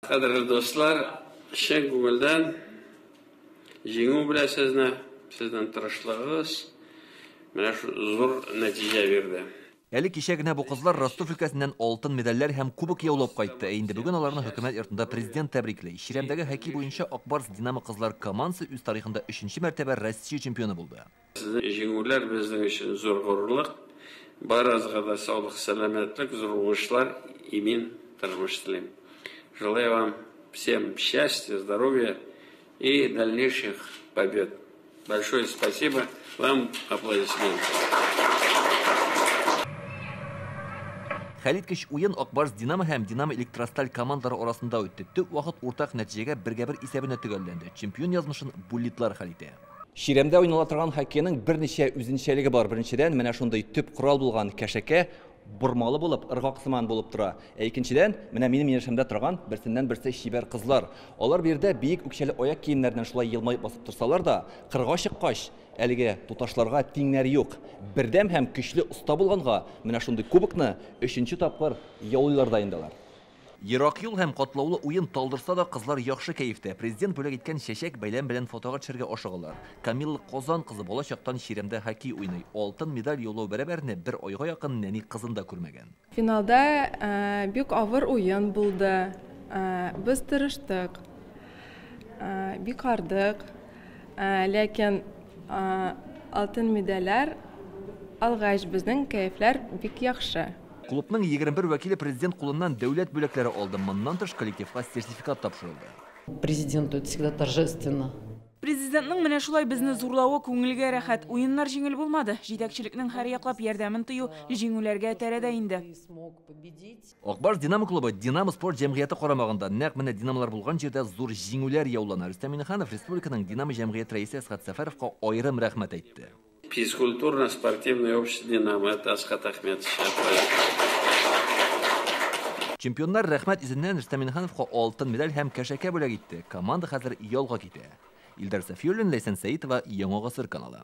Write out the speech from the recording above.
Qadrli do'stlar, chin ko'ngildan jеңу bilan sizdan tirishlig'ingiz mana shu zo'r natija berdi. Әлі кеше генә бу кызлар Ростов өлкәсеннән алтын медальләр һәм кубок яулап кайтты. Инде бүген аларны хөкүмәт йортында президент тәбрикләй. Чиремдәге хоккей буенча Акбарс Динамо кызлар командасы үз тарихында 3нче мәртәбә Россия чемпионы булды. Сезнең җиңүләр безнең өчен зур горурлык. Барыгызга да саулык, сәламәтлек, зур уңышлар, имин тормыш телим. Желаю вам всем счастья, здоровья и дальнейших побед. Большое спасибо вам, аплодисменты. Хәлит кич уен Акбарс Динамо һәм Динамо Электросталь командалары арасында үтте. Төп вакыт уртак нәтиҗәгә 1-1 исәбенә төгәлләнде. Чемпион язмышын буллитлар хәл итә. Чиремдә уйнала торган хоккейның берничә үзенчәлеге бар. Беренчедән, менә шундый төп корал булган кәшәкә бурмалы булып, ыргак сыман булып тора. Икенчедән, менә минем яшемдә торган берсеннән-берсе чибәр кызлар. Алар бердә биек үкчәле аяк киемнәреннән шулай елмаеп басып торсалар да, кырга чыккач, әлеге туташларга тиңнәр юк. Бердәм һәм көчле уста булганга, менә шундый кубокны 3нче тапкыр яулыйлар да индилар. Ерак юл һәм катлаулы уен талдырса да кызлар яхшы кәефтә. Президент бүләк иткән чәчәк бәйләм белән фотога төшәргә ашыгылар. Камилла Казан кызы балачактан чиремдә хоккей уйный. Алтын медаль яулау бәрабәрне бер айга якын нәни кызын да күрмәгән. Финалда бик авыр уен булды. Без тырыштык. Бик ардык. Ләкин алтын медальләр алгач безнең кәефләр бик яхшы. Клубның 21 вәкиле президент кулыннан дәүләт бүләкләре алды. Моннан тыш коллективка сертификат тапшырылды. Президенту это всегда торжественно. Президентның менә шулай безне зурлавы күңелгә рәхәт. Уеннар җиңел булмады. Җитәкчелекнең һәр яклап ярдәмен тыю җиңүләргә тәрәдә инде. Акбарс Динамо клубы Динамо спорт җәмгыяте карамагында нәкъ менә Динамолар булган җирдә зур җиңүләр яулана. Рөстәм Миннеханов республиканың Динамо җәмгыяте рәисе Әсгать Сәфәровка аерым рәхмәт әйтте. Физкультурно-спортивное общество «Динамо» — это Асхат Ахметович. Чемпионнар рәхмәт изеннән Рөстәм Миннехановка алтын медаль һәм кәшәкә бүләк итте. Команда хәзер ялга китә. Илдар Сафиуллин, Ләйсән Сәитова, Яңа Гасыр каналы.